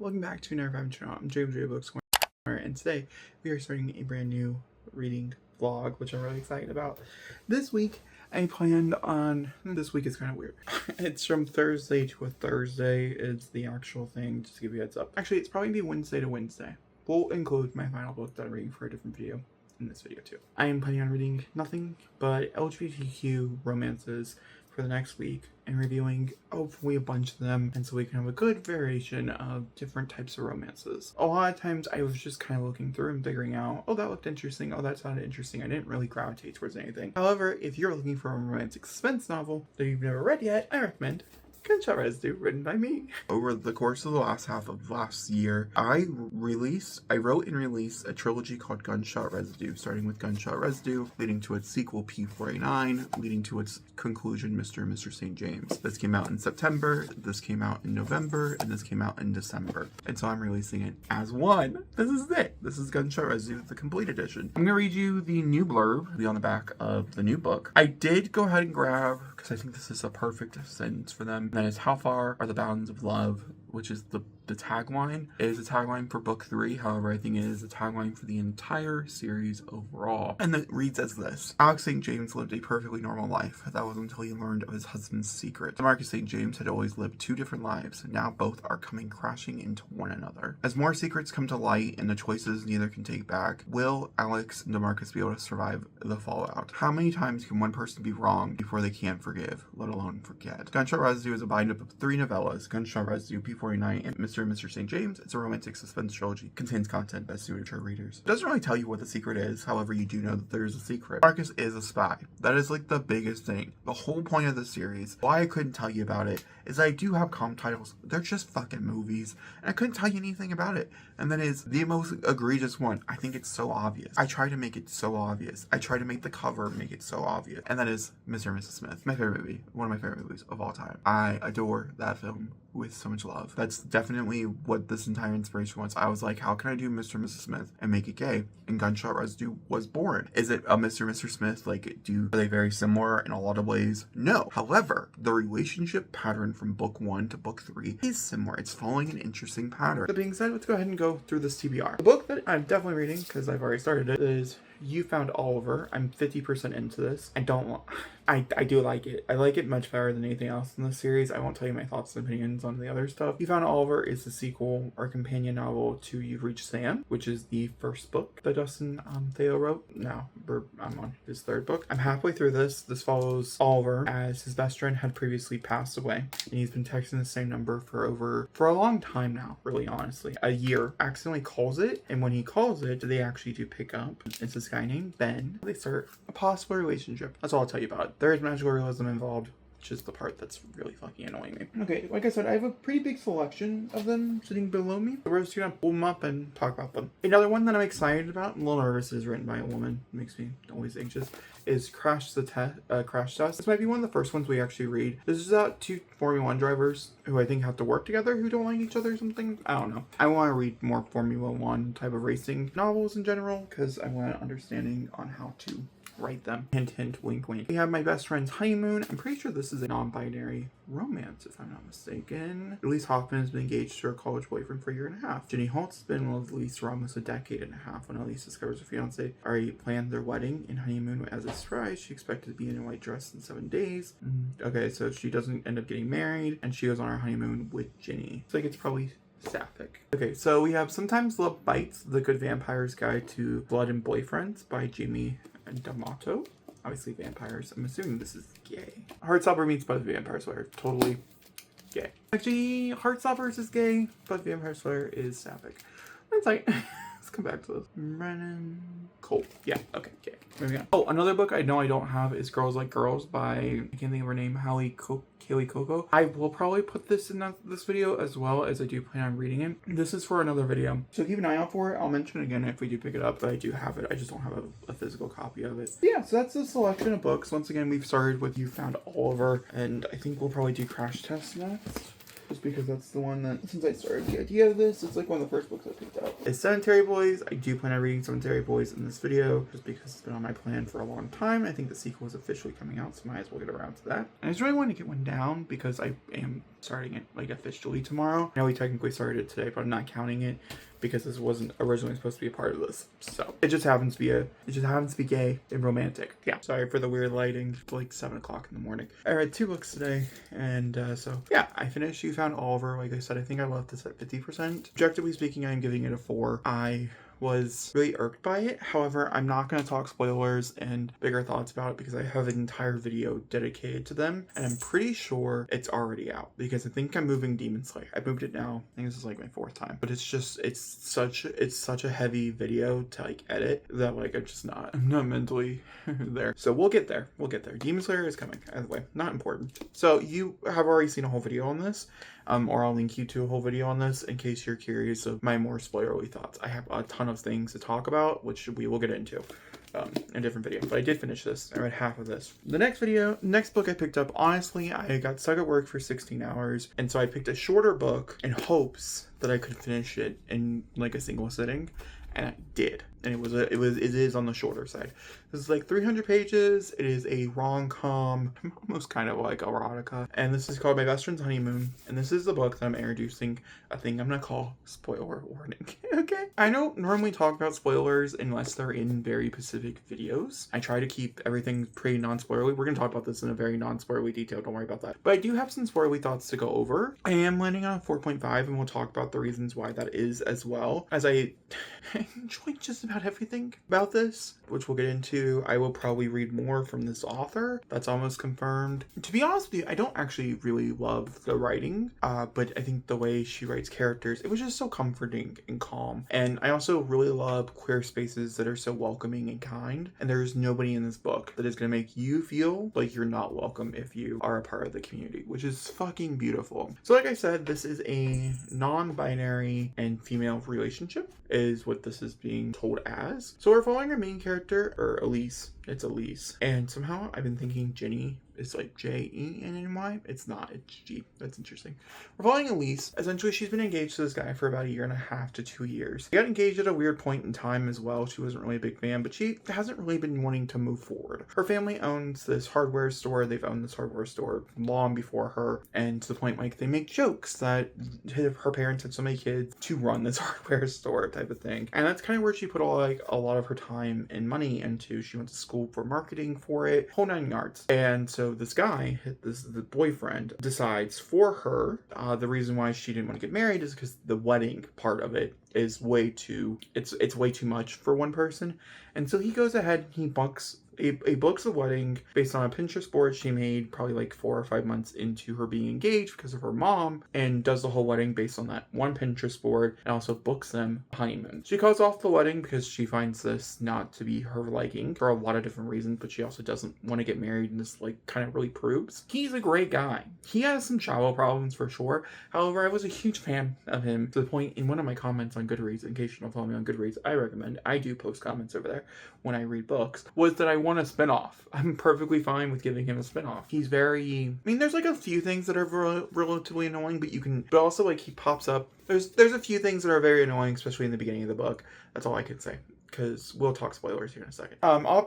Welcome back to Nanowrimo channel. I'm James Books Corner, and today we are starting a brand new reading vlog, which I'm really excited about. This week I planned on, this week is kind of weird. It's from Thursday to a Thursday is the actual thing, just to give you a heads up. Actually, it's probably gonna be Wednesday to Wednesday. We'll include my final book that I'm reading for a different video in this video too. I am planning on reading nothing but LGBTQ romances for the next week and reviewing hopefully a bunch of them, and so we can have a good variation of different types of romances. A lot of times I was just kind of looking through and figuring out, oh, that looked interesting, oh, that sounded interesting. I didn't really gravitate towards anything. However, if you're looking for a romantic suspense novel that you've never read yet, I recommend Gunshot Residue, written by me. Over the course of the last half of last year, I wrote and released a trilogy called Gunshot Residue, starting with Gunshot Residue, leading to its sequel P49, leading to its conclusion Mr. and Mr. St. James. This came out in September, this came out in November, and this came out in December. And so I'm releasing it as one. This is it. This is Gunshot Residue, the complete edition. I'm gonna read you the new blurb, on the back of the new book. I did go ahead and grab, because I think this is a perfect sentence for them. That is, how far are the bounds of love, which is the tagline. It is a tagline for book 3. However, I think it is a tagline for the entire series overall. And it reads as this: Alex St. James lived a perfectly normal life. That was until he learned of his husband's secret. Marcus St. James had always lived 2 different lives. Now both are coming crashing into one another. As more secrets come to light and the choices neither can take back, will Alex and DeMarcus be able to survive the fallout? How many times can one person be wrong before they can't forgive, let alone forget? Gunshot Residue is a bind-up of 3 novellas: Gunshot Residue, P49, and Mr. and Mr. St. James. It's a romantic suspense trilogy. Contains content best suited to readers. It doesn't really tell you what the secret is, however you do know that there is a secret. Marcus is a spy. That is like the biggest thing. The whole point of the series, why I couldn't tell you about it, is I do have comm titles. They're just fucking movies, and I couldn't tell you anything about it. And that is the most egregious one. I think it's so obvious. I try to make it so obvious. I try to make the cover make it so obvious. And that is Mr. and Mrs. Smith. My favorite movie. One of my favorite movies of all time. I adore that film with so much love. That's definitely what this entire inspiration was. I was like, how can I do Mr. and Mrs. Smith and make it gay? And Gunshot Residue was born. Is it a Mr. and Mr. Smith? Like, are they very similar in a lot of ways? No. However, the relationship pattern from book 1 to book 3 is similar. It's following an interesting pattern. That being said, let's go ahead and go through this TBR. The book that I'm definitely reading, because I've already started it, is You Found Oliver. I'm 50% into this. I do like it. I like it much better than anything else in the series. I won't tell you my thoughts and opinions on the other stuff. You Found Oliver is the sequel or companion novel to You've Reached Sam, which is the first book that Dustin Theo wrote. Now I'm on his 3rd book. I'm halfway through this. This follows Oliver as his best friend had previously passed away, and he's been texting the same number for a long time now, really honestly. A year. Accidentally calls it, and when he calls it, they actually do pick up. It's this guy named Ben. They start a possible relationship. That's all I'll tell you about it. There is magical realism involved, which is the part that's really fucking annoying me. Okay, like I said, I have a pretty big selection of them sitting below me. We're just gonna pull them up and talk about them. Another one that I'm excited about, I'm a little nervous, is written by a woman. It makes me always anxious. Is Crash Test. This might be one of the first ones we actually read. This is about 2 Formula 1 drivers who I think have to work together, who don't like each other or something. I don't know. I want to read more Formula 1 type of racing novels in general, because I want an understanding on how to write them. Hint, hint, wink, wink. We have My Best Friend's Honeymoon. I'm pretty sure this is a non-binary romance, if I'm not mistaken. Elise Hoffman has been engaged to her college boyfriend for a year and a half. Jenny Holtz has been with Elise for almost a decade and a half. When Elise discovers her fiance already planned their wedding and honeymoon as a surprise, she expected to be in a white dress in 7 days. Okay, so she doesn't end up getting married, and she goes on her honeymoon with Jenny. So I think it's probably sapphic. Okay, so we have Sometimes Love Bites, The Good Vampire's Guide to Blood and Boyfriends by Jamie D'Amato. Obviously vampires. I'm assuming this is gay. Heartstopper meets Buffy the Vampire Slayer. Totally gay. Actually, Heartstoppers is gay, but Vampire Slayer is sapphic. It's like, let's come back to this. Brennan Cole. Yeah, okay, gay. Moving on. Oh, another book I know I don't have is Girls Like Girls by, I can't think of her name, Kaylee Coco. I will probably put this in this video as well, as I do plan on reading it. This is for another video, so keep an eye out for it. I'll mention it again if we do pick it up, but I do have it. I just don't have a physical copy of it. But yeah, so that's the selection of books. Once again, we've started with You Found Oliver, and I think we'll probably do Crash Test next. just because that's the one that, since I started the idea of this, it's like one of the first books I picked up. It's Sedentary Boys. I do plan on reading Sedentary Boys in this video, just because it's been on my plan for a long time. I think the sequel is officially coming out, so might as well get around to that. And I just really want to get one down, because I am starting it, like, officially tomorrow. I know we technically started it today, but I'm not counting it, because this wasn't originally supposed to be a part of this. So it just happens to be gay and romantic. Yeah. Sorry for the weird lighting. It's like 7 o'clock in the morning. I read 2 books today, and so yeah, I finished You Found Oliver. Like I said, I think I left this at 50%. Objectively speaking, I'm giving it a 4. I was really irked by it. However, I'm not going to talk spoilers and bigger thoughts about it because I have an entire video dedicated to them, and I'm pretty sure it's already out because I think I'm moving Demon Slayer. I moved it now. I think this is like my 4th time, but it's such a heavy video to like edit that like I'm not mentally there. So we'll get there. Demon Slayer is coming. Either way, not important. So you have already seen a whole video on this. Or I'll link you to a whole video on this in case you're curious of my more spoilerly thoughts. I have a ton of things to talk about, which we will get into in a different video. But I did finish this. I read half of this. The next book I picked up, honestly, I got stuck at work for 16 hours. And so I picked a shorter book in hopes that I could finish it in like a single sitting. And I did. And it is on the shorter side. This is like 300 pages. It is a rom-com, almost kind of like erotica. And this is called My Best Friend's Honeymoon. And this is the book that I'm introducing a thing I'm gonna call spoiler warning. Okay? I don't normally talk about spoilers unless they're in very specific videos. I try to keep everything pretty non-spoilerly. We're gonna talk about this in a very non-spoilerly detail. Don't worry about that. But I do have some spoilerly thoughts to go over. I am landing on a 4.5, and we'll talk about the reasons why that is as well. As I enjoy just about everything about this, which we'll get into. I will probably read more from this author. That's almost confirmed. To be honest with you, I don't actually really love the writing, but I think the way she writes characters, it was just so comforting and calm. And I also really love queer spaces that are so welcoming and kind. And there's nobody in this book that is going to make you feel like you're not welcome if you are a part of the community, which is fucking beautiful. So like I said, this is a non-binary and female relationship is what this is being told as. So we're following our main character, or Elise. It's Elise. And somehow I've been thinking Jenny is like Jenny. It's not. It's G. That's interesting. We're following Elise. Essentially, she's been engaged to this guy for about 1.5 to 2 years. They got engaged at a weird point in time as well. She wasn't really a big fan, but she hasn't really been wanting to move forward. Her family owns this hardware store. They've owned this hardware store long before her. And to the point, like, they make jokes that her parents had so many kids to run this hardware store type of thing. And that's kind of where she put a lot of her time and money into. She went to school for marketing for it, whole 9 yards. And so this guy, the boyfriend, decides for her, the reason why she didn't want to get married is because the wedding part of it is way too much for one person. And so he goes ahead, he books a wedding based on a Pinterest board she made probably like 4 or 5 months into her being engaged because of her mom, and does the whole wedding based on that one Pinterest board, and also books them a honeymoon. She calls off the wedding because she finds this not to be her liking for a lot of different reasons, but she also doesn't want to get married, and this like kind of really proves he's a great guy. He has some travel problems for sure. However, I was a huge fan of him to the point in one of my comments on Goodreads, in case you don't follow me on Goodreads, I do post comments over there when I read books, was that I want a spinoff. I'm perfectly fine with giving him a spinoff. He's there's like a few things that are relatively annoying, but also like he pops up. There's a few things that are very annoying, especially in the beginning of the book. That's all I can say, because we'll talk spoilers here in a second.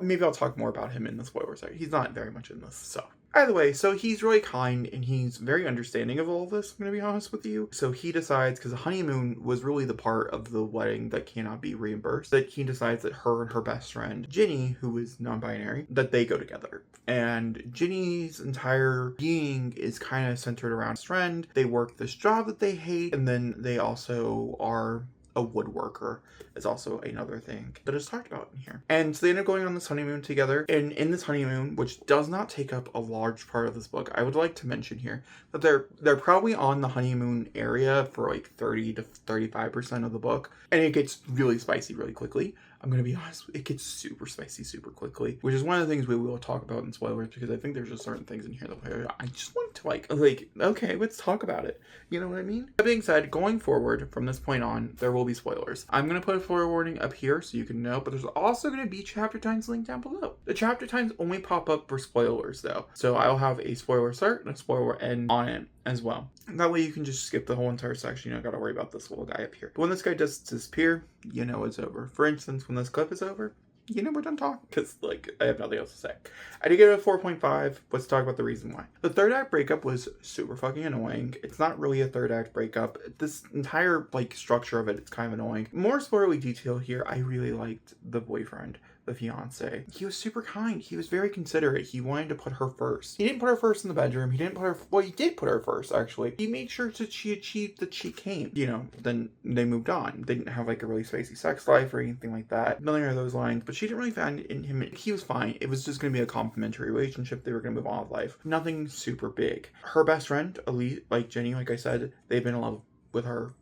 Maybe I'll talk more about him in the spoiler side. He's not very much in this, so. Either way, so he's really kind and he's very understanding of all of this, I'm going to be honest with you. So he decides, because the honeymoon was really the part of the wedding that cannot be reimbursed, that he decides that her and her best friend, Ginny, who is non-binary, that they go together. And Ginny's entire being is kind of centered around his friend. They work this job that they hate, and then they also are a woodworker is also another thing that is talked about in here. And so they end up going on this honeymoon together. And in this honeymoon, which does not take up a large part of this book, I would like to mention here that they're probably on the honeymoon area for like 30 to 35% of the book. And it gets really spicy really quickly. I'm going to be honest, it gets super spicy super quickly, which is one of the things we will talk about in spoilers, because I think there's just certain things in here that I just want to like, okay, let's talk about it. You know what I mean? That being said, going forward from this point on, there will be spoilers. I'm going to put a spoiler warning up here so you can know, but there's also going to be chapter times linked down below. The chapter times only pop up for spoilers though. So I'll have a spoiler start and a spoiler end on it. as well. That way you can just skip the whole entire section. You don't got to worry about this little guy up here. But when this guy does disappear, you know it's over. For instance, when this clip is over, you know we're done talking, because like I have nothing else to say. I did give it a 4.5. Let's talk about the reason why. The third act breakup was super fucking annoying. It's not really a third act breakup. This entire like structure of it's kind of annoying. More spoilerly detail here, I really liked the boyfriend, the fiance. He was super kind. He was very considerate. He wanted to put her first. He didn't put her first in the bedroom. He didn't put her, well, he did put her first, actually. He made sure that she achieved that she came. You know, then they moved on. They didn't have like a really spicy sex life or anything like that. Nothing of those lines, but she didn't really find in him, he was fine. It was just going to be a complimentary relationship. They were going to move on with life. Nothing super big. Her best friend, Elise, like Jenny, like I said, they've been in love with her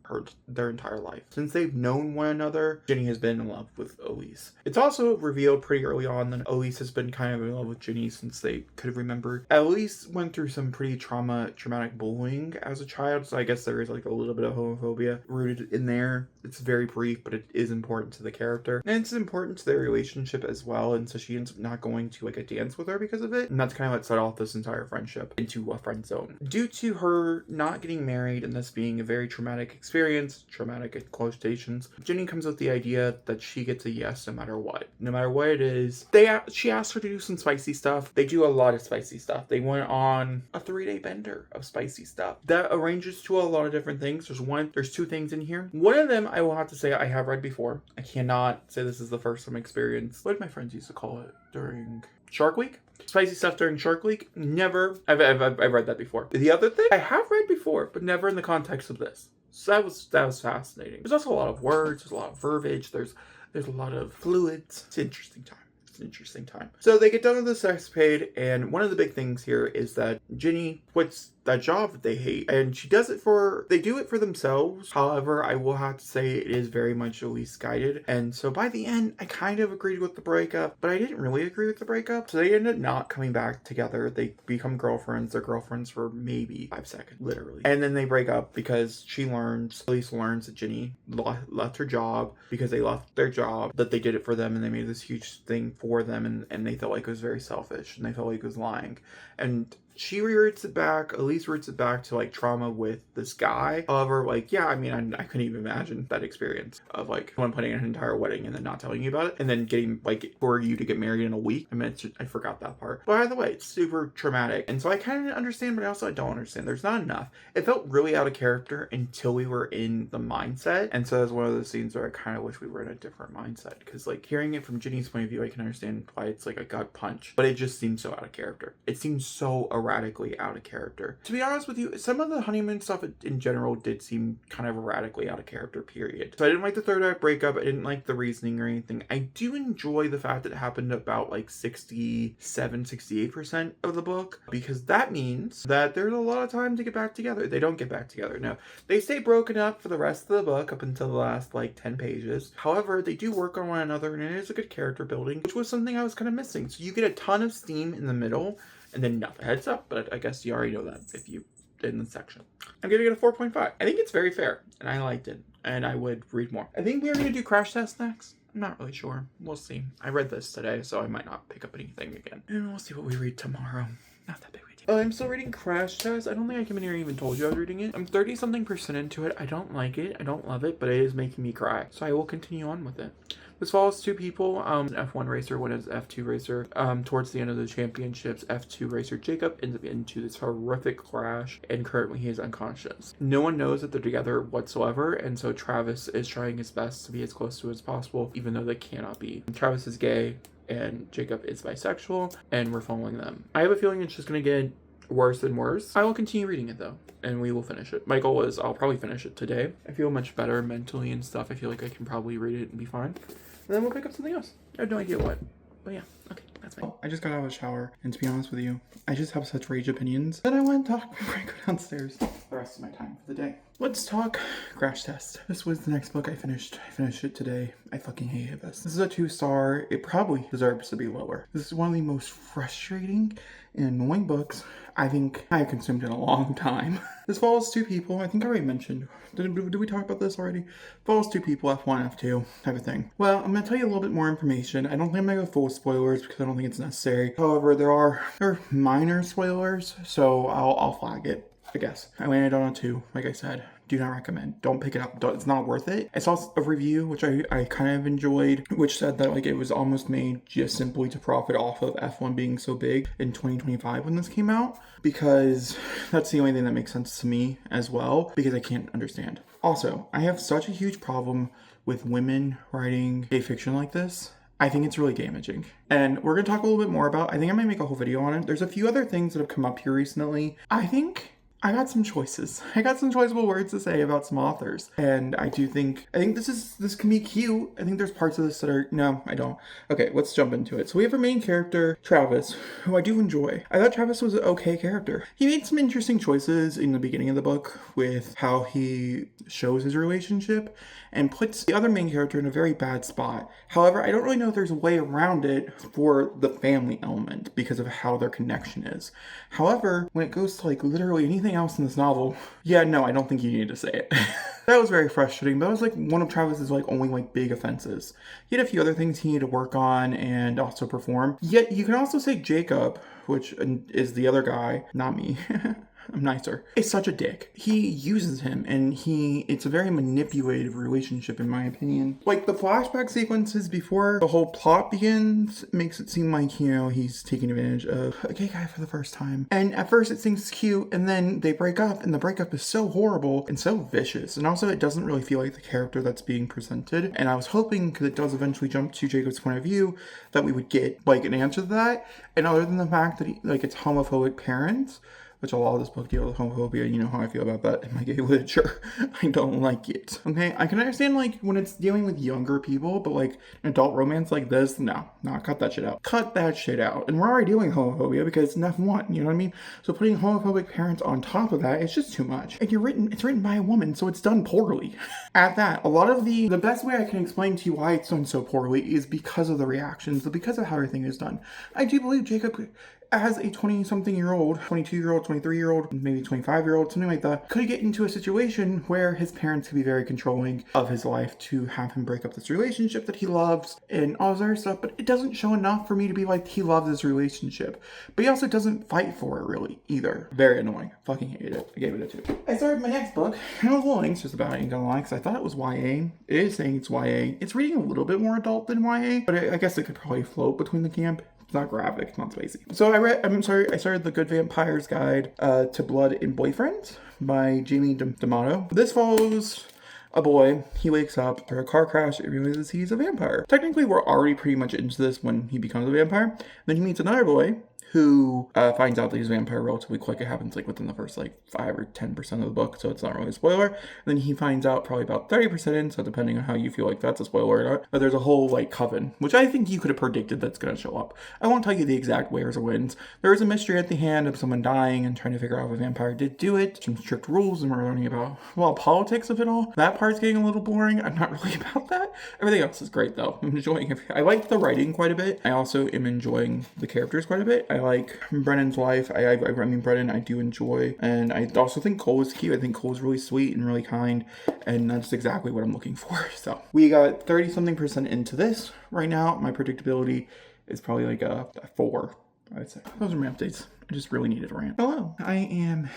their entire life. Since they've known one another, Jenny has been in love with Elise. It's also revealed pretty early on that Elise has been kind of in love with Jenny since they could have remembered. Elise went through some pretty traumatic bullying as a child, so I guess there is like a little bit of homophobia rooted in there. It's very brief, but it is important to the character. And it's important to their relationship as well, and so she ends up not going to like a dance with her because of it. And that's kind of what set off this entire friendship into a friend zone. Due to her not getting married and this being a very traumatic experience, traumatic in quotations, Jenny comes with the idea that she gets a yes no matter what. No matter what it is. She asked her to do some spicy stuff. They do a lot of spicy stuff. They went on a 3-day bender of spicy stuff. That arranges to a lot of different things. There's 2 things in here. One of them I will have to say I have read before. I cannot say this is the first time experience. What did my friends used to call it during Shark Week? Spicy stuff during Shark Week? Never. I've read that before. The other thing I have read before, but never in the context of this. So that was fascinating. There's also a lot of words, there's a lot of verbiage, there's a lot of fluids. It's an interesting time. Interesting time. So they get done with the sexcapade, and one of the big things here is that Jenny quits that job that they hate, and they do it for themselves. However, I will have to say it is very much Elise guided, and so by the end I kind of agreed with the breakup, but I didn't really agree with the breakup. So they ended up not coming back together. They become girlfriends. They're girlfriends for maybe 5 seconds, literally, and then they break up because Elise learns that Jenny left her job because they left their job, that they did it for them, and they made this huge thing for them, and they felt like it was very selfish, and they felt like it was lying. And Elise roots it back to like trauma with this guy. However, like, yeah, I mean, I couldn't even imagine that experience of like someone planning an entire wedding and then not telling you about it, and then getting like for you to get married in a week. I mean, I forgot that part. But either way, it's super traumatic, and so I kind of understand, but also I don't understand. There's not enough. It felt really out of character until we were in the mindset, and so it's one of those scenes where I kind of wish we were in a different mindset, because like hearing it from Jenny's point of view, I can understand why it's like a gut punch, but it just seems so out of character. It seems so erratically out of character. To be honest with you, some of the honeymoon stuff in general did seem kind of erratically out of character, period. So I didn't like the third act breakup. I didn't like the reasoning or anything. I do enjoy the fact that it happened about like 68% of the book, because that means that there's a lot of time to get back together. They don't get back together. No, they stay broken up for the rest of the book up until the last like 10 pages. However, they do work on one another, and it is a good character building, which was something I was kind of missing. So you get a ton of steam in the middle, and then nothing. Heads up, but I guess you already know that if you did in the section. I'm gonna get a 4.5. I think it's very fair, and I liked it, and I would read more. I think we're gonna do Crash Test next. I'm not really sure. We'll see. I read this today, so I might not pick up anything again. And we'll see what we read tomorrow. Not that big of a deal. I'm still reading Crash Test. I don't think I came in here and even told you I was reading it. I'm 30-something% into it. I don't like it. I don't love it, but it is making me cry. So I will continue on with it. This follows 2 people, an F1 racer, one is F2 racer. Towards the end of the championships, F2 racer Jacob ends up into this horrific crash, and currently he is unconscious. No one knows that they're together whatsoever, and so Travis is trying his best to be as close to as possible, even though they cannot be. Travis is gay, and Jacob is bisexual, and we're following them. I have a feeling it's just going to get worse and worse. I will continue reading it though, and we will finish it. My goal is I'll probably finish it today. I feel much better mentally and stuff. I feel like I can probably read it and be fine. And then we'll pick up something else. I have no idea what. But yeah, okay, that's fine. I just got out of the shower, and to be honest with you, I just have such rage opinions that I want to talk before I go downstairs the rest of my time for the day. Let's talk Crash Test. This was the next book I finished. I finished it today. I fucking hated this. This is a 2-star. It probably deserves to be lower. This is one of the most frustrating and annoying books I think I've consumed in a long time. This follows 2 people. I think I already mentioned. Did we talk about this already? Follows 2 people, F1, F2, type of thing. Well, I'm going to tell you a little bit more information. I don't think I'm going to go full spoilers because I don't think it's necessary. However, there are minor spoilers, so I'll flag it. I guess. I landed on a 2, like I said. Do not recommend. Don't pick it up. It's not worth it. I saw a review, which I kind of enjoyed, which said that like it was almost made just simply to profit off of F1 being so big in 2025 when this came out, because that's the only thing that makes sense to me as well, because I can't understand. Also, I have such a huge problem with women writing gay fiction like this. I think it's really damaging. And we're going to talk a little bit more about, I think I might make a whole video on it. There's a few other things that have come up here recently. I think I got some choices. I got some choiceable words to say about some authors. And I think this can be cute. I think there's parts of this that are, no, I don't. Okay, let's jump into it. So we have our main character, Travis, who I do enjoy. I thought Travis was an okay character. He made some interesting choices in the beginning of the book with how he shows his relationship and puts the other main character in a very bad spot. However, I don't really know if there's a way around it for the family element because of how their connection is. However, when it goes to like literally anything else in this novel, yeah, no, I don't think you need to say it. That was very frustrating. That was like one of Travis's like only like big offenses. He had a few other things he needed to work on and also perform. Yet you can also say Jacob, which is the other guy, not me. I'm nicer. It's such a dick. He uses him and it's a very manipulative relationship in my opinion. Like the flashback sequences before the whole plot begins makes it seem like, you know, he's taking advantage of a gay guy for the first time. And at first it seems cute and then they break up and the breakup is so horrible and so vicious. And also it doesn't really feel like the character that's being presented. And I was hoping, because it does eventually jump to Jacob's point of view, that we would get like an answer to that. And other than the fact that it's homophobic parents, which a lot of this book deals with homophobia. You know how I feel about that in my gay literature. I don't like it. Okay, I can understand like when it's dealing with younger people, but like an adult romance like this, no, cut that shit out. Cut that shit out. And we're already doing homophobia because it's an F1, you know what I mean? So putting homophobic parents on top of that, it's just too much. And it's written by a woman, so it's done poorly. At that, a lot of the best way I can explain to you why it's done so poorly is because of the reactions, because of how everything is done. I do believe Jacob, as a 20-something-year-old, 22-year-old, 23-year-old, maybe 25-year-old, something like that, could get into a situation where his parents could be very controlling of his life to have him break up this relationship that he loves and all this other stuff, but it doesn't show enough for me to be like, he loves this relationship. But he also doesn't fight for it, really, either. Very annoying. Fucking hated it. I gave it a 2. I started my next book, and I was a little anxious about it, ain't gonna lie, because I thought it was YA. It is saying it's YA. It's reading a little bit more adult than YA, but I guess it could probably float between the camp. It's not graphic, it's not spicy. So I started The Good Vampire's Guide to Blood and Boyfriends by Jamie D'Amato. This follows a boy. He wakes up after a car crash and realizes he's a vampire. Technically, we're already pretty much into this when he becomes a vampire. Then he meets another boy who finds out that he's a vampire relatively quick. It happens like within the first like 5 or 10% of the book, so it's not really a spoiler. And then he finds out probably about 30% in, so depending on how you feel like that's a spoiler or not. But there's a whole like coven, which I think you could have predicted that's going to show up. I won't tell you the exact where's or wins. There is a mystery at the hand of someone dying and trying to figure out if a vampire did do it. Some strict rules, and we're learning about, well, politics of it all. That part's getting a little boring. I'm not really about that. Everything else is great though. I'm enjoying it. I like the writing quite a bit. I also am enjoying the characters quite a bit. I like Brennan's life. I mean, Brennan I do enjoy. And I also think Cole is cute. I think Cole is really sweet and really kind. And that's exactly what I'm looking for. So we got 30-something% into this. Right now, my predictability is probably like a 4, I'd say. Those are my updates. I just really needed a rant. Hello. I am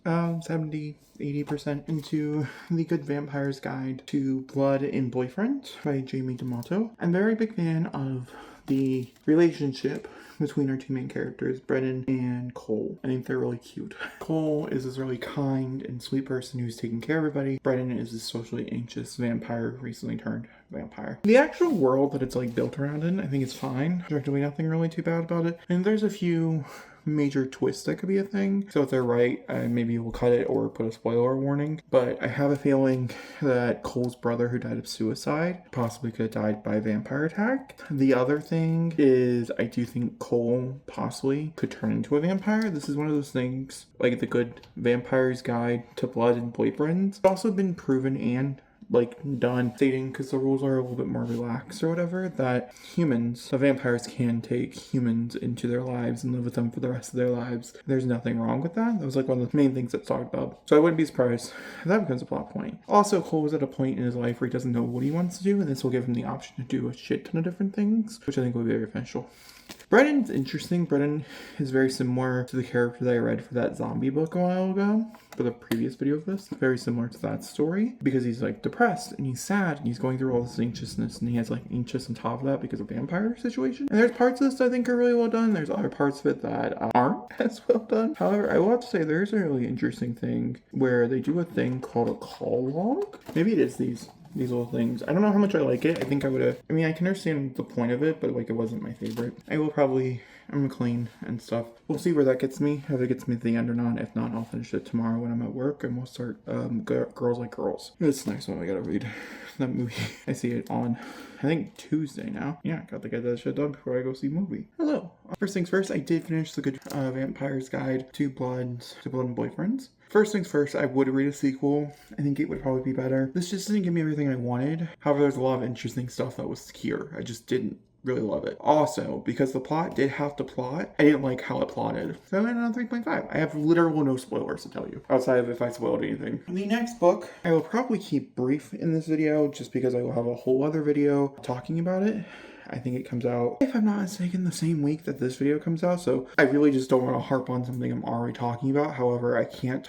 70-80% into The Good Vampire's Guide to Blood and Boyfriend by Jamie D'Amato. I'm a very big fan of the relationship between our two main characters, Brennan and Cole. I think they're really cute. Cole is this really kind and sweet person who's taking care of everybody. Brennan is this socially anxious vampire, recently turned vampire. The actual world that it's like built around in, I think it's fine. There's really nothing really too bad about it. And there's a few major twists that could be a thing. So if they're right, maybe we'll cut it or put a spoiler warning. But I have a feeling that Cole's brother, who died of suicide, possibly could have died by a vampire attack. The other thing is I do think Cole possibly could turn into a vampire. This is one of those things, like The Good Vampire's Guide to Blood and Boyfriends. It's also been proven and done stating, because the rules are a little bit more relaxed or whatever, that the vampires can take humans into their lives and live with them for the rest of their lives. There's nothing wrong with that. That was like one of the main things that's talked about. So I wouldn't be surprised if that becomes a plot point. Also, Cole is at a point in his life where he doesn't know what he wants to do, and this will give him the option to do a shit ton of different things, which I think will be very beneficial. Brennan's interesting. Brennan is very similar to the character that I read for that zombie book a while ago, for the previous video of this. Very similar to that story, because he's like depressed and he's sad and he's going through all this anxiousness, and he has like anxious on top of that because of vampire situation. And there's parts of this I think are really well done. There's other parts of it that aren't as well done. However, I will have to say there's a really interesting thing where they do a thing called a call log. Maybe it is these little things. I don't know how much I like it. I think I would have, I mean, I can understand the point of it, but like it wasn't my favorite. I'm clean and stuff. We'll see where that gets me, if it gets me to the end or not. If not, I'll finish it tomorrow when I'm at work, and we'll start Girls Like Girls. It's the next one I gotta read. That movie. I see it on, I think, Tuesday now. Yeah, gotta get that shit done before I go see a movie. Hello. First things first, I did finish The Good Vampire's Guide to Blood and Boyfriends. First things first, I would read a sequel. I think it would probably be better. This just didn't give me everything I wanted. However, there's a lot of interesting stuff that was here. I just didn't really love it. Also, because the plot did have to plot, I didn't like how it plotted. So I went on 3.5. I have literal no spoilers to tell you, outside of if I spoiled anything. The next book, I will probably keep brief in this video, just because I will have a whole other video talking about it. I think it comes out, if I'm not mistaken, the same week that this video comes out. So I really just don't want to harp on something I'm already talking about. However, I can't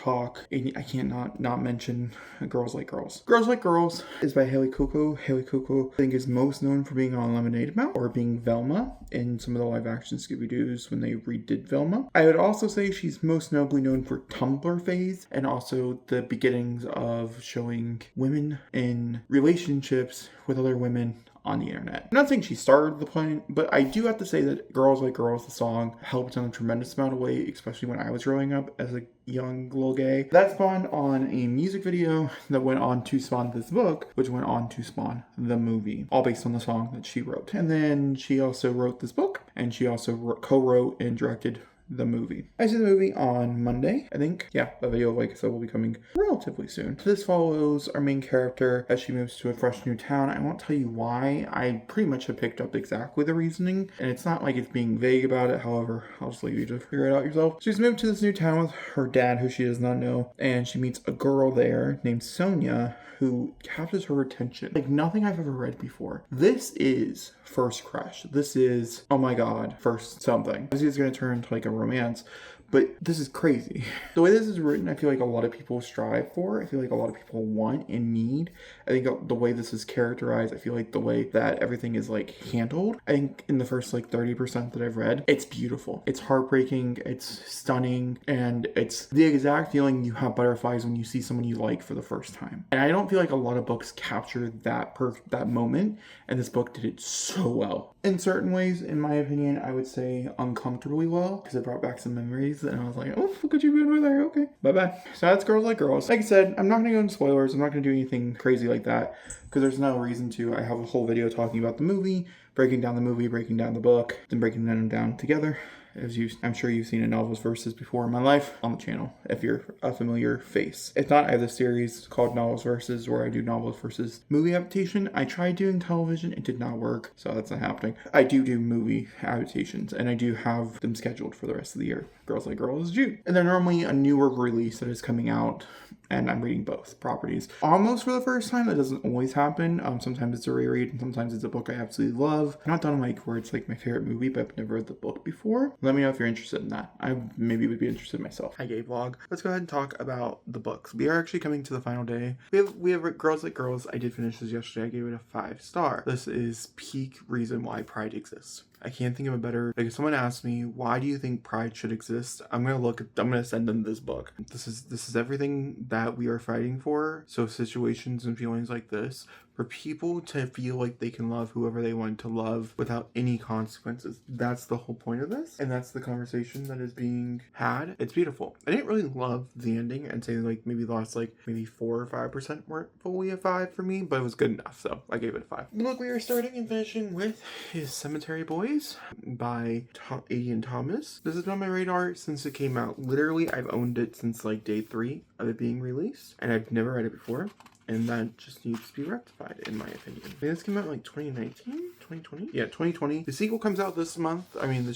not mention Girls Like Girls. Girls Like Girls is by Haley Cuoco. Haley Cuoco, I think, is most known for being on Lemonade Mouth or being Velma in some of the live action Scooby-Doos when they redid Velma. I would also say she's most notably known for Tumblr phase and also the beginnings of showing women in relationships with other women on the internet. I'm not saying she started the plan, but I do have to say that Girls Like Girls, the song, helped in a tremendous amount of way, especially when I was growing up as a young little gay. That spawned on a music video that went on to spawn this book, which went on to spawn the movie, all based on the song that she wrote. And then she also wrote this book, and she also co-wrote and directed the movie. I see the movie on Monday, I think. Yeah, the video, like I said, will be coming relatively soon. This follows our main character as she moves to a fresh new town. I won't tell you why. I pretty much have picked up exactly the reasoning, and it's not like it's being vague about it. However, I'll just leave you to figure it out yourself. She's moved to this new town with her dad, who she does not know, and she meets a girl there named Sonia, who captures her attention like nothing I've ever read before. This is first crush. This is, oh my god, first something. This is going to turn into like a romance, but this is crazy. The way this is written, I feel like a lot of people strive for. I feel like a lot of people want and need. I think the way this is characterized, I feel like the way that everything is like handled, I think in the first like 30% that I've read, it's beautiful. It's heartbreaking, it's stunning, and it's the exact feeling you have butterflies when you see someone you like for the first time. And I don't feel like a lot of books capture that moment, and this book did it so well. In certain ways, in my opinion, I would say uncomfortably well, because it brought back some memories, and I was like, oh, look at you being over there, okay, bye-bye. So that's Girls Like Girls. Like I said, I'm not going to go into spoilers, I'm not going to do anything crazy like that, because there's no reason to. I have a whole video talking about the movie, breaking down the book, then breaking them down together. I'm sure you've seen a Novels Versus before in my life on the channel, if you're a familiar face. If not, I have this series called Novels Versus where I do Novels Versus movie adaptation. I tried doing television, it did not work, so that's not happening. I do movie adaptations, and I do have them scheduled for the rest of the year. Girls Like Girls is June. And they're normally a newer release that is coming out, and I'm reading both properties almost for the first time. That doesn't always happen. Sometimes it's a reread, and sometimes it's a book I absolutely love. I'm not done like where it's like my favorite movie, but I've never read the book before. Let me know if you're interested in that. I maybe would be interested myself. Hi, gay vlog. Let's go ahead and talk about the books. We are actually coming to the final day. We have Girls Like Girls. I did finish this yesterday. I gave it a 5-star. This is peak reason why Pride exists. I can't think of a better, like if someone asked me, why do you think Pride should exist? I'm going to send them this book. This is everything that we are fighting for. So situations and feelings like this, for people to feel like they can love whoever they want to love without any consequences. That's the whole point of this. And that's the conversation that is being had. It's beautiful. I didn't really love the ending and say like maybe the last like maybe 4 or 5% weren't fully a 5 for me, but it was good enough. So I gave it a 5. The book we are starting and finishing with is Cemetery Boys by Ian Thomas. This has been on my radar since it came out. Literally, I've owned it since like day 3 of it being released, and I've never read it before. And that just needs to be rectified, in my opinion. I think this came out in like 2019, 2020? Yeah, 2020. The sequel comes out this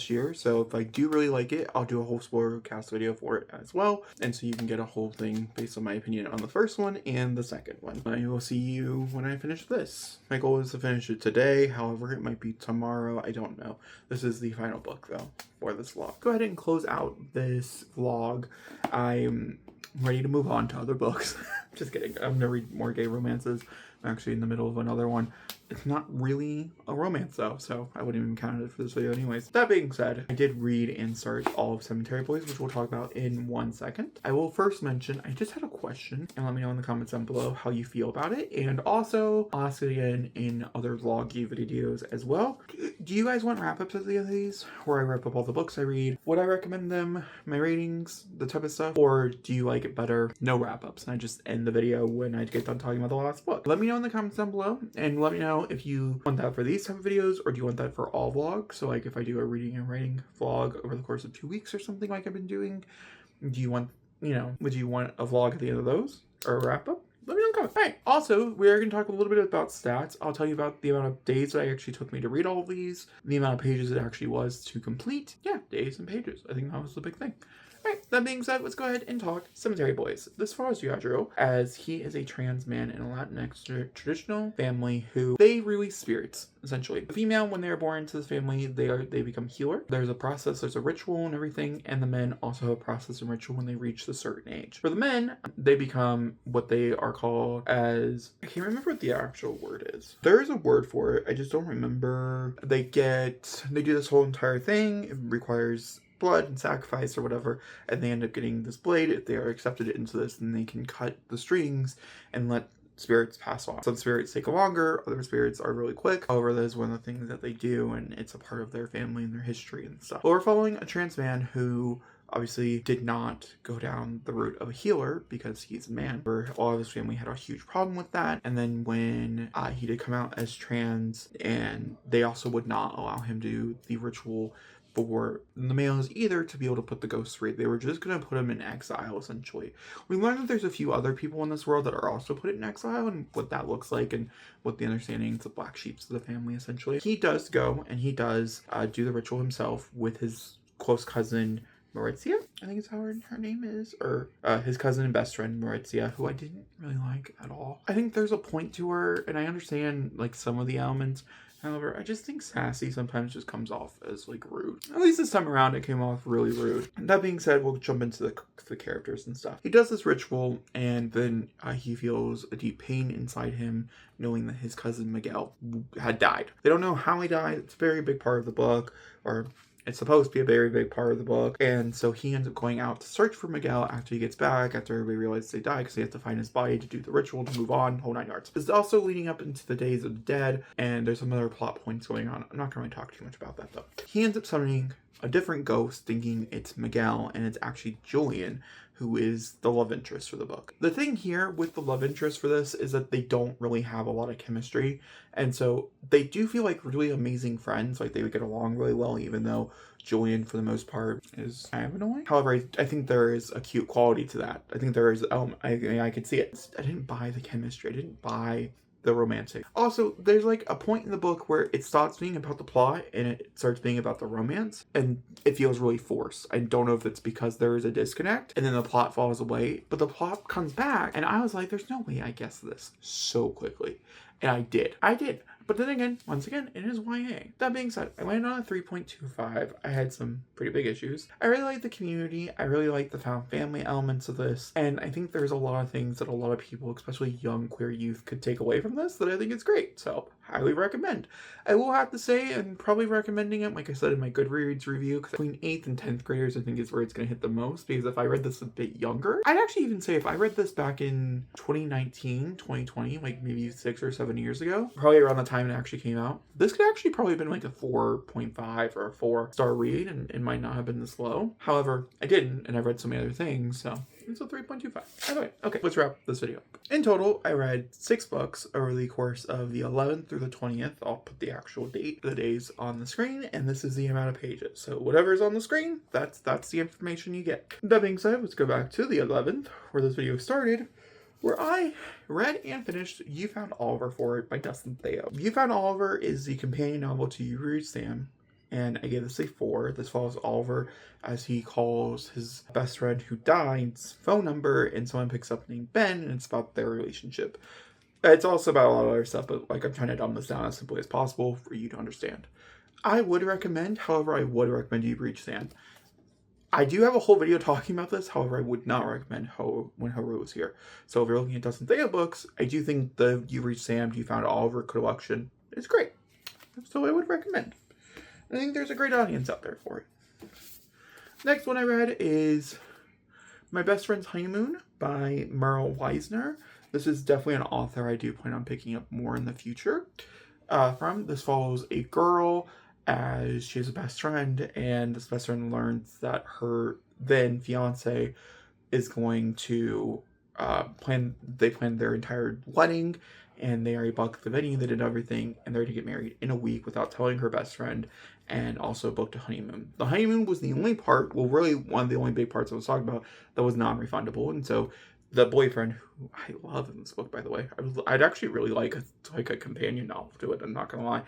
year. So if I do really like it, I'll do a whole spoiler cast video for it as well. And so you can get a whole thing based on my opinion on the first one and the second one. I will see you when I finish this. My goal is to finish it today. However, it might be tomorrow. I don't know. This is the final book though for this vlog. Go ahead and close out this vlog. I'm ready to move on to other books. Just kidding. I'm gonna read more gay romances. I'm actually in the middle of another one. It's not really a romance though, so I wouldn't even count it for this video anyways. That being said, I did read and start all of Cemetery Boys, which we'll talk about in 1 second. I will first mention, I just had a question, and let me know in the comments down below how you feel about it. And also, I'll ask it again in other vloggy videos as well. Do you guys want wrap-ups of these, where I wrap up all the books I read? Would I recommend them, my ratings, the type of stuff? Or do you like it better, no wrap-ups, and I just end the video when I get done talking about the last book? Let me know in the comments down below, and let me know if you want that for these type of videos, or do you want that for all vlogs? So like if I do a reading and writing vlog over the course of 2 weeks or something like I've been doing, do you want, would you want a vlog at the end of those, or a wrap up? Let me know in the comments. Alright, also, we are going to talk a little bit about stats. I'll tell you about the amount of days that it actually took me to read all of these, the amount of pages it actually was to complete. Yeah, days and pages. I think that was the big thing. Alright, that being said, let's go ahead and talk Cemetery Boys. This follows Yadro, as he is a trans man in a Latinx traditional family who they release spirits, essentially. The female, when they are born into this family, they become healer. There's a process, there's a ritual and everything, and the men also have a process and ritual when they reach a certain age. For the men, they become what they are called as, I can't remember what the actual word is. There is a word for it, I just don't remember. They do this whole entire thing. It requires blood and sacrifice or whatever, and they end up getting this blade. If they are accepted into this, then they can cut the strings and let spirits pass on. Some spirits take longer, other spirits are really quick. However, that is one of the things that they do, and it's a part of their family and their history and stuff. But we're following a trans man who obviously did not go down the route of a healer because he's a man. All of his family had a huge problem with that. And then when he did come out as trans, and they also would not allow him to do the ritual for the males either to be able to put the ghosts free. They were just going to put him in exile, essentially. We learned that there's a few other people in this world that are also put in exile, and what that looks like, and what the understandings of black sheep of the family, essentially. He does go, and he does do the ritual himself with his close cousin, Maurizia, I think is how her name is, or his cousin and best friend, Maurizia, who I didn't really like at all. I think there's a point to her, and I understand, like, some of the elements. However, I just think sassy sometimes just comes off as, like, rude. At least this time around, it came off really rude. That being said, we'll jump into the characters and stuff. He does this ritual, and then he feels a deep pain inside him, knowing that his cousin Miguel had died. They don't know how he died. It's a very big part of the book, or it's supposed to be a very big part of the book. And so he ends up going out to search for Miguel after he gets back, after everybody realizes they died, because he has to find his body to do the ritual, to move on, whole 9 yards. It's also leading up into the Days of the Dead, and there's some other plot points going on. I'm not going to talk too much about that, though. He ends up summoning a different ghost, thinking it's Miguel, and it's actually Julian, who is the love interest for the book. The thing here with the love interest for this is that they don't really have a lot of chemistry, and so they do feel like really amazing friends. Like, they would get along really well, even though Julian, for the most part, is kind of annoying. However, I think there is a cute quality to that. I think there is, I could see it. I didn't buy the chemistry. I didn't buy the romantic. Also, there's like a point in the book where it stops being about the plot and it starts being about the romance, and it feels really forced. I don't know if it's because there is a disconnect and then the plot falls away, but the plot comes back, and I was like, there's no way I guessed this so quickly. And I did. But then again, once again, it is YA. That being said, I landed on a 3.25. I had some pretty big issues. I really like the community. I really like the found family elements of this. And I think there's a lot of things that a lot of people, especially young queer youth, could take away from this that I think is great. So, highly recommend. I will have to say, I'm probably recommending it, like I said in my Goodreads review, because between 8th and 10th graders, I think is where it's going to hit the most. Because if I read this a bit younger, I'd actually even say if I read this back in 2019, 2020, like maybe 6 or 7 years ago, probably around the time it actually came out, this could actually probably have been like a 4.5 or a 4-star read, and it might not have been this low. However, I didn't, and I read so many other things, so it's a 3.25. Anyway, okay, let's wrap this video up. In total, I read 6 books over the course of the 11th through the 20th. I'll put the actual date, the days on the screen, and this is the amount of pages. So whatever's on the screen, that's the information you get. That being said, let's go back to the 11th, where this video started, where I read and finished You Found Oliver for it by Dustin Theo. You Found Oliver is the companion novel to You Reach Sam, and I gave this a 4. This follows Oliver as he calls his best friend who died's phone number, and someone picks up named Ben, and it's about their relationship. It's also about a lot of other stuff, but like I'm trying to dumb this down as simply as possible for you to understand. I would recommend, however, I would recommend You Reach Sam. I do have a whole video talking about this, however, I would not recommend When Haru was here. So if you're looking at Dustin Theo books, I do think the You Reach Sam, You Found Oliver collection is great. So I would recommend. I think there's a great audience out there for it. Next one I read is My Best Friend's Honeymoon by Merle Weisner. This is definitely an author I do plan on picking up more in the future. This follows a girl as she has a best friend, and this best friend learns that her then fiance is going to plan their entire wedding, and they already booked the venue, they did everything, and they're to get married in a week without telling her best friend, and also booked a honeymoon. The honeymoon was the only part, well, really one of the only big parts I was talking about that was non-refundable, and so the boyfriend, who I love in this book, by the way, I'd actually really like a companion novel to it, I'm not gonna lie,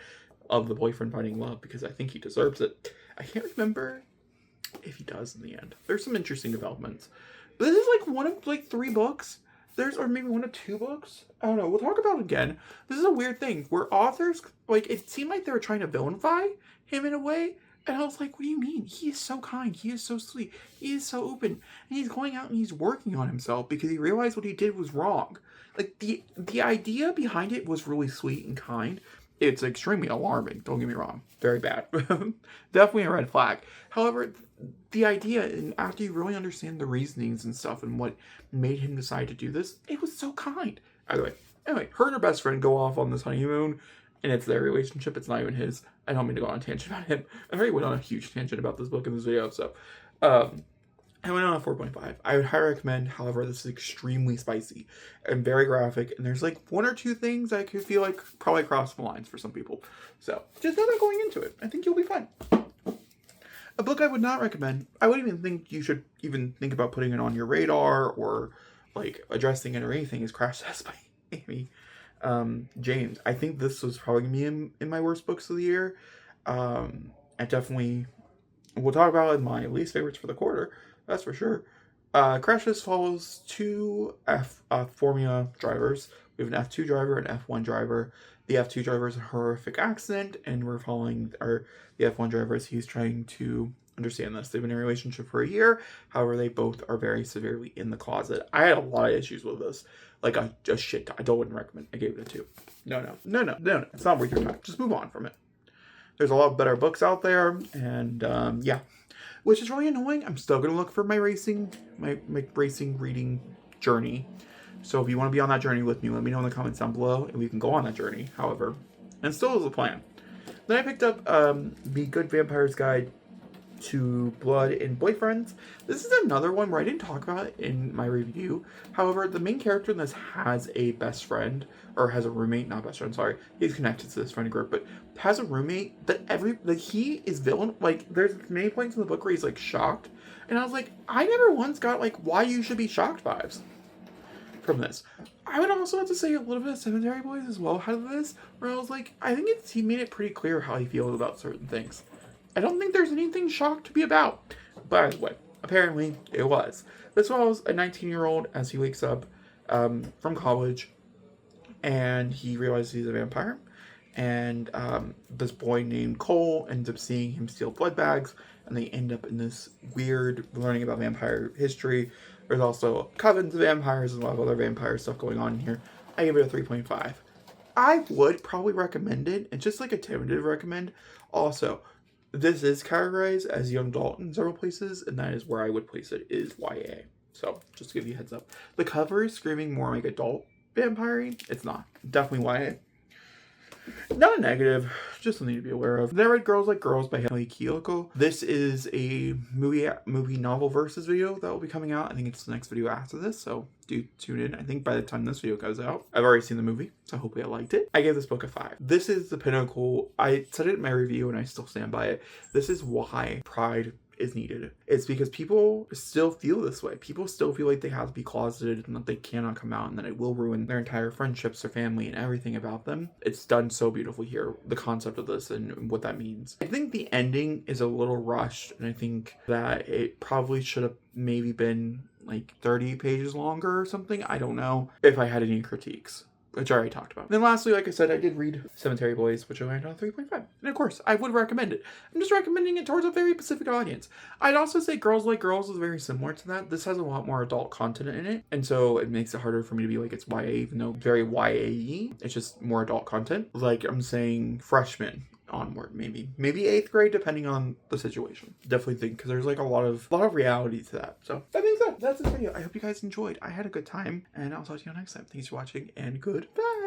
of the boyfriend finding love, because I think he deserves it. I can't remember if he does in the end. There's some interesting developments. This is like one of like 3 books. Or maybe 1 of 2 books. I don't know. We'll talk about it again. This is a weird thing where authors, like, it seemed like they were trying to villainify him in a way. And I was like, what do you mean? He is so kind. He is so sweet. He is so open. And he's going out and he's working on himself because he realized what he did was wrong. Like, the idea behind it was really sweet and kind. It's extremely alarming, don't get me wrong. Very bad. Definitely a red flag. However, the idea, and after you really understand the reasonings and stuff and what made him decide to do this, it was so kind. Anyway, her and her best friend go off on this honeymoon, and it's their relationship, it's not even his. I don't mean to go on a tangent about him. I already went on a huge tangent about this book in this video, so I went on a 4.5. I would highly recommend, however, this is extremely spicy and very graphic, and there's like 1 or 2 things I could feel like probably cross the lines for some people. So, just know that going into it. I think you'll be fine. A book I would not recommend, I wouldn't even think you should even think about putting it on your radar or like addressing it or anything, is Crash Test by Amy James. I think this was probably going to be in my worst books of the year. I definitely, we'll talk about it in my least favorites for the quarter. That's for sure. Crash Test follows 2 Formula drivers. We have an F2 driver and an F1 driver. The F2 driver is a horrific accident, and we're following the F1 driver as he's trying to understand this. They've been in a relationship for a year. However, they both are very severely in the closet. I had a lot of issues with this. Like a shit. I wouldn't recommend. I gave it a 2. No. It's not worth your time. Just move on from it. There's a lot better books out there, and yeah. Which is really annoying. I'm still going to look for my racing reading journey. So if you want to be on that journey with me, let me know in the comments down below, and we can go on that journey, however. And still is a plan. Then I picked up The Good Vampire's Guide to Blood and Boyfriends. This is another one where I didn't talk about it in my review. However, the main character in this has a best friend, or has a roommate, not best friend, sorry. He's connected to this friend group, but has a roommate that he is villain. Like, there's many points in the book where he's like shocked. And I was like, I never once got like why you should be shocked vibes from this. I would also have to say a little bit of Cemetery Boys as well out of this, where I was like, I think he made it pretty clear how he feels about certain things. I don't think there's anything shocked to be about. By the way, apparently it was. This was a 19-year-old as he wakes up from college, and he realizes he's a vampire. And this boy named Cole ends up seeing him steal blood bags, and they end up in this weird learning about vampire history. There's also covens of vampires and a lot of other vampire stuff going on in here. I give it a 3.5. I would probably recommend it. It's just like a tentative recommend. Also, this is categorized as young adult in several places, and that is where I would place it, is YA. So, just to give you a heads up. The cover is screaming more like adult vampire. It's not. Definitely YA. Not a negative, just something to be aware of. Then I read Girls Like Girls by Haley Kiyoko. This is a movie novel versus video that will be coming out. I think it's the next video after this, so do tune in. I think by the time this video goes out, I've already seen the movie, so hopefully I liked it. I gave this book a 5. This is the pinnacle. I said it in my review and I still stand by it. This is why Pride is needed. It's because people still feel this way. People still feel like they have to be closeted and that they cannot come out and that it will ruin their entire friendships, their family, and everything about them. It's done so beautifully here, the concept of this and what that means. I think the ending is a little rushed, and I think that it probably should have maybe been like 30 pages longer or something. I don't know if I had any critiques, which I already talked about. Then lastly, like I said, I did read Cemetery Boys, which I ranked on 3.5. And of course, I would recommend it. I'm just recommending it towards a very specific audience. I'd also say Girls Like Girls is very similar to that. This has a lot more adult content in it, and so it makes it harder for me to be like it's YA, even though very YA-y. It's just more adult content. Like I'm saying Freshmen onward, maybe 8th grade, depending on the situation. Definitely think, because there's like a lot of reality to that. So that being said, that's this video. I hope you guys enjoyed. I had a good time, and I'll talk to you next time. Thanks for watching, and goodbye.